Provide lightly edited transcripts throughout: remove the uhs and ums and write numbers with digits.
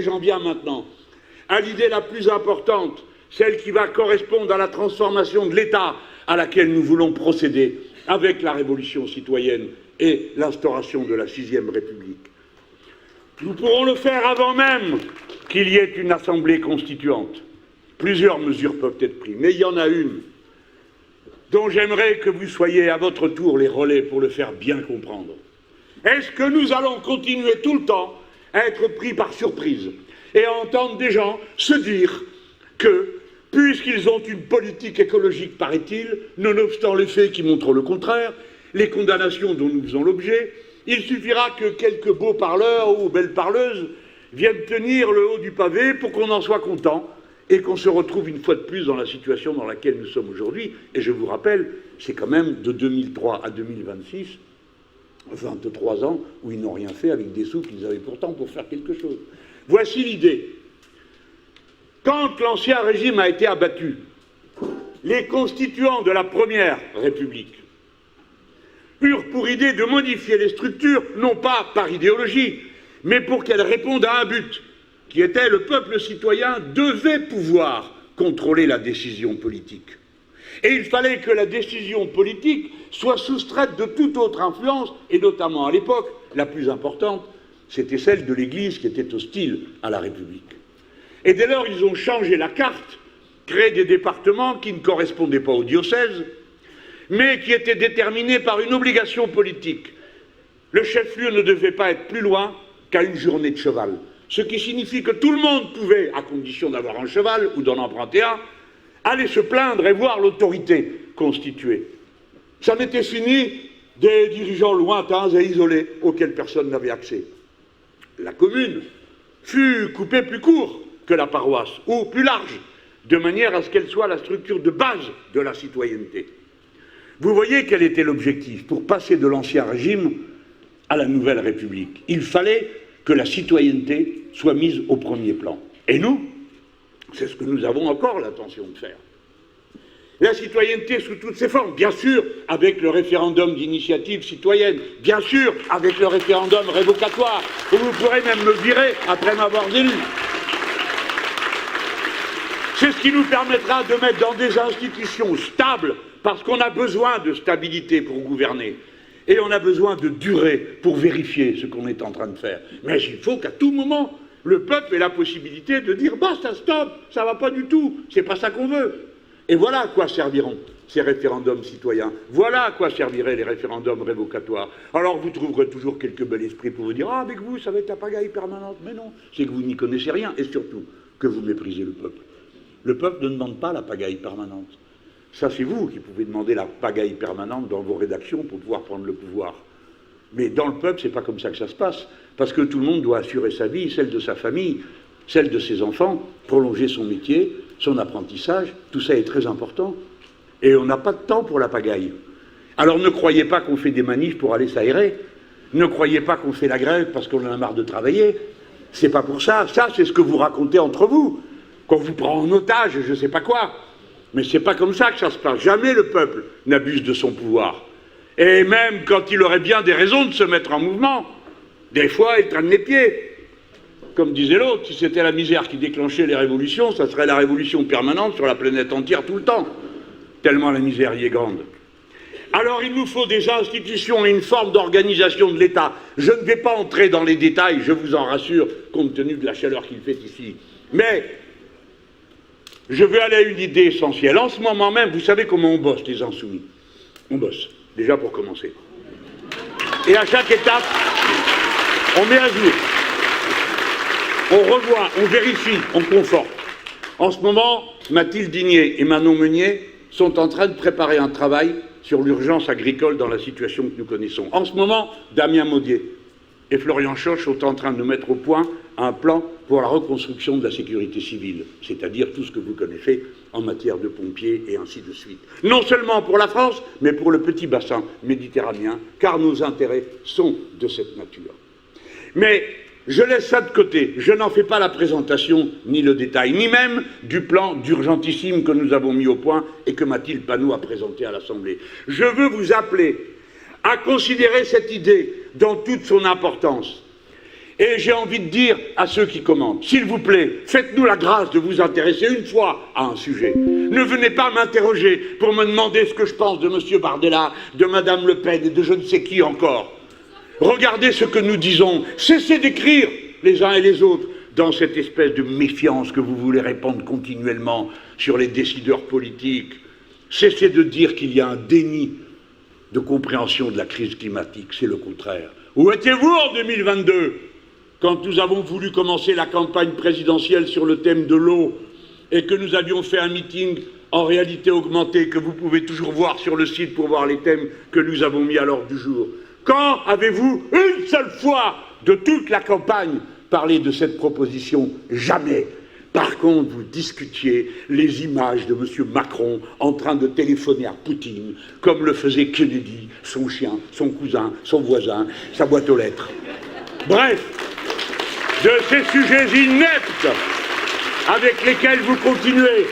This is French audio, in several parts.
j'en viens maintenant à l'idée la plus importante, celle qui va correspondre à la transformation de l'État à laquelle nous voulons procéder avec la révolution citoyenne et l'instauration de la 6e République. Nous pourrons le faire avant même qu'il y ait une assemblée constituante. Plusieurs mesures peuvent être prises, mais il y en a une dont j'aimerais que vous soyez à votre tour les relais pour le faire bien comprendre. Est-ce que nous allons continuer tout le temps à être pris par surprise et à entendre des gens se dire que, puisqu'ils ont une politique écologique, paraît-il, nonobstant les faits qui montrent le contraire, les condamnations dont nous faisons l'objet, il suffira que quelques beaux parleurs ou belles parleuses viennent tenir le haut du pavé pour qu'on en soit content et qu'on se retrouve une fois de plus dans la situation dans laquelle nous sommes aujourd'hui. Et je vous rappelle, c'est quand même de 2003 à 2026, 23 ans où ils n'ont rien fait avec des sous qu'ils avaient pourtant pour faire quelque chose. Voici l'idée. Quand l'ancien régime a été abattu, les constituants de la Première République eurent pour idée de modifier les structures, non pas par idéologie, mais pour qu'elles répondent à un but, qui était le peuple citoyen devait pouvoir contrôler la décision politique. Et il fallait que la décision politique soit soustraite de toute autre influence, et notamment à l'époque, la plus importante, c'était celle de l'Église qui était hostile à la République. Et dès lors, ils ont changé la carte, créé des départements qui ne correspondaient pas au diocèse, mais qui étaient déterminés par une obligation politique. Le chef-lieu ne devait pas être plus loin qu'à une journée de cheval, ce qui signifie que tout le monde pouvait, à condition d'avoir un cheval ou d'en emprunter un, aller se plaindre et voir l'autorité constituée. Ça n'était fini des dirigeants lointains et isolés auxquels personne n'avait accès. La commune fut coupée plus court que la paroisse, ou plus large, de manière à ce qu'elle soit la structure de base de la citoyenneté. Vous voyez quel était l'objectif pour passer de l'ancien régime à la nouvelle République. Il fallait que la citoyenneté soit mise au premier plan. Et nous, c'est ce que nous avons encore l'intention de faire. La citoyenneté sous toutes ses formes, bien sûr, avec le référendum d'initiative citoyenne, bien sûr, avec le référendum révocatoire, où vous pourrez même me virer après m'avoir élu. C'est ce qui nous permettra de mettre dans des institutions stables, parce qu'on a besoin de stabilité pour gouverner. Et on a besoin de durée pour vérifier ce qu'on est en train de faire. Mais il faut qu'à tout moment, le peuple ait la possibilité de dire « basta, stop, ça va pas du tout, c'est pas ça qu'on veut ». Et voilà à quoi serviront ces référendums citoyens. Voilà à quoi serviraient les référendums révocatoires. Alors vous trouverez toujours quelques bel esprits pour vous dire « ah, avec vous, ça va être la pagaille permanente ». Mais non, c'est que vous n'y connaissez rien et surtout que vous méprisez le peuple. Le peuple ne demande pas la pagaille permanente. Ça, c'est vous qui pouvez demander la pagaille permanente dans vos rédactions pour pouvoir prendre le pouvoir. Mais dans le peuple, c'est pas comme ça que ça se passe. Parce que tout le monde doit assurer sa vie, celle de sa famille, celle de ses enfants, prolonger son métier, son apprentissage. Tout ça est très important. Et on n'a pas de temps pour la pagaille. Alors ne croyez pas qu'on fait des manifs pour aller s'aérer. Ne croyez pas qu'on fait la grève parce qu'on en a marre de travailler. C'est pas pour ça. Ça, c'est ce que vous racontez entre vous. Qu'on vous prend en otage, je ne sais pas quoi. Mais c'est pas comme ça que ça se passe. Jamais le peuple n'abuse de son pouvoir. Et même quand il aurait bien des raisons de se mettre en mouvement, des fois il traîne les pieds. Comme disait l'autre, si c'était la misère qui déclenchait les révolutions, ça serait la révolution permanente sur la planète entière tout le temps. Tellement la misère y est grande. Alors il nous faut des institutions et une forme d'organisation de l'État. Je ne vais pas entrer dans les détails, je vous en rassure, compte tenu de la chaleur qu'il fait ici. Mais je veux aller à une idée essentielle. En ce moment même, vous savez comment on bosse, les insoumis. On bosse, déjà pour commencer. Et à chaque étape, on met à jour. On revoit, on vérifie, on conforte. En ce moment, Mathilde Digné et Manon Meunier sont en train de préparer un travail sur l'urgence agricole dans la situation que nous connaissons. En ce moment, Damien Maudier et Florian Choche sont en train de mettre au point un plan pour la reconstruction de la sécurité civile, c'est-à-dire tout ce que vous connaissez en matière de pompiers et ainsi de suite. Non seulement pour la France, mais pour le petit bassin méditerranéen, car nos intérêts sont de cette nature. Mais je laisse ça de côté, je n'en fais pas la présentation, ni le détail, ni même du plan d'urgentissime que nous avons mis au point et que Mathilde Panot a présenté à l'Assemblée. Je veux vous appeler à considérer cette idée dans toute son importance Et j'ai envie de dire à ceux qui commentent, s'il vous plaît, faites-nous la grâce de vous intéresser une fois à un sujet. Ne venez pas m'interroger pour me demander ce que je pense de M. Bardella, de Mme Le Pen et de je ne sais qui encore. Regardez ce que nous disons. Cessez d'écrire les uns et les autres dans cette espèce de méfiance que vous voulez répandre continuellement sur les décideurs politiques. Cessez de dire qu'il y a un déni de compréhension de la crise climatique. C'est le contraire. Où étiez-vous en 2022 ? Quand nous avons voulu commencer la campagne présidentielle sur le thème de l'eau et que nous avions fait un meeting en réalité augmentée que vous pouvez toujours voir sur le site pour voir les thèmes que nous avons mis à l'ordre du jour. Quand avez-vous une seule fois de toute la campagne parlé de cette proposition ? Jamais. Par contre, vous discutiez les images de M. Macron en train de téléphoner à Poutine, comme le faisait Kennedy, son chien, son cousin, son voisin, sa boîte aux lettres. Bref, de ces sujets ineptes avec lesquels vous continuez.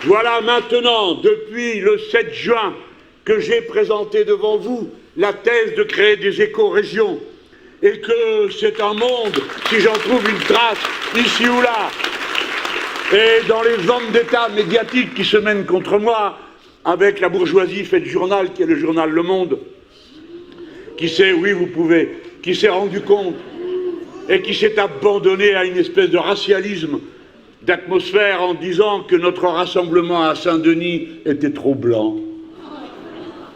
Voilà maintenant, depuis le 7 juin, que j'ai présenté devant vous la thèse de créer des écorégions et que c'est un monde, si j'en trouve une trace ici ou là, et dans les hommes d'État médiatiques qui se mènent contre moi, avec la bourgeoisie faite journal, qui est le journal Le Monde, qui s'est, oui vous pouvez, qui s'est rendu compte et qui s'est abandonné à une espèce de racialisme d'atmosphère en disant que notre rassemblement à Saint-Denis était trop blanc.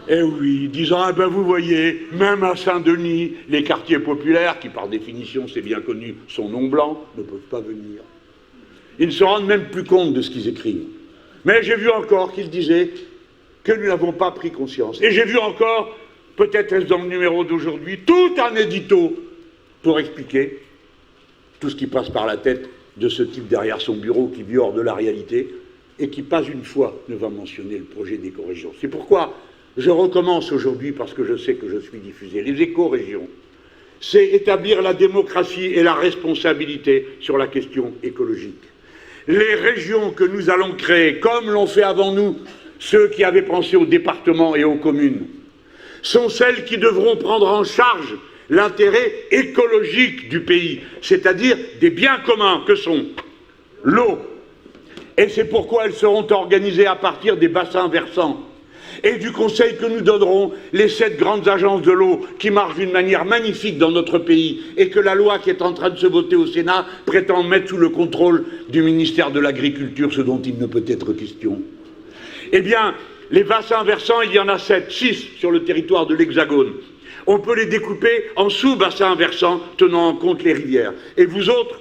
Eh oui, disant, ah ben vous voyez, même à Saint-Denis, les quartiers populaires, qui par définition, c'est bien connu, sont non blancs, ne peuvent pas venir. Ils ne se rendent même plus compte de ce qu'ils écrivent. Mais j'ai vu encore qu'ils disaient que nous n'avons pas pris conscience. Et j'ai vu encore, peut-être est-ce dans le numéro d'aujourd'hui, tout un édito pour expliquer tout ce qui passe par la tête de ce type derrière son bureau qui vit hors de la réalité et qui, pas une fois, ne va mentionner le projet d'éco-région. C'est pourquoi je recommence aujourd'hui, parce que je sais que je suis diffusé. Les éco-régions, c'est établir la démocratie et la responsabilité sur la question écologique. Les régions que nous allons créer, comme l'ont fait avant nous ceux qui avaient pensé aux départements et aux communes, sont celles qui devront prendre en charge l'intérêt écologique du pays, c'est-à-dire des biens communs que sont l'eau. Et c'est pourquoi elles seront organisées à partir des bassins versants et du conseil que nous donnerons les 7 grandes agences de l'eau qui marchent d'une manière magnifique dans notre pays et que la loi qui est en train de se voter au Sénat prétend mettre sous le contrôle du ministère de l'Agriculture, ce dont il ne peut être question. Eh bien, les bassins versants, il y en a 6 sur le territoire de l'Hexagone. On peut les découper en sous-bassins versants tenant en compte les rivières. Et vous autres,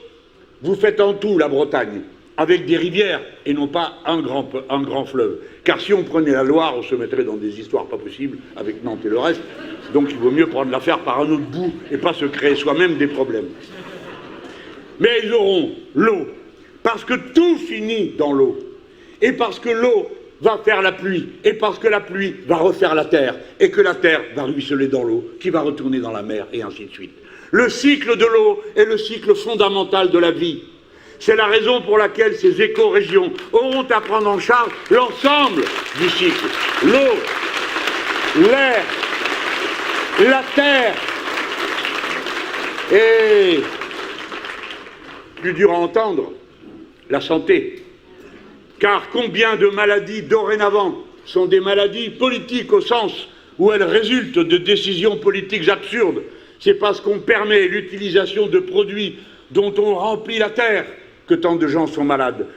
vous faites en tout la Bretagne, avec des rivières et non pas un grand fleuve. Car si on prenait la Loire, on se mettrait dans des histoires pas possibles avec Nantes et le reste. Donc il vaut mieux prendre l'affaire par un autre bout et pas se créer soi-même des problèmes. Mais ils auront l'eau, parce que tout finit dans l'eau. Et parce que l'eau va faire la pluie, et parce que la pluie va refaire la terre, et que la terre va ruisseler dans l'eau, qui va retourner dans la mer, et ainsi de suite. Le cycle de l'eau est le cycle fondamental de la vie. C'est la raison pour laquelle ces écorégions auront à prendre en charge l'ensemble du cycle. L'eau, l'air, la terre, et, plus dur à entendre, la santé. Car combien de maladies dorénavant sont des maladies politiques au sens où elles résultent de décisions politiques absurdes. C'est parce qu'on permet l'utilisation de produits dont on remplit la terre que tant de gens sont malades.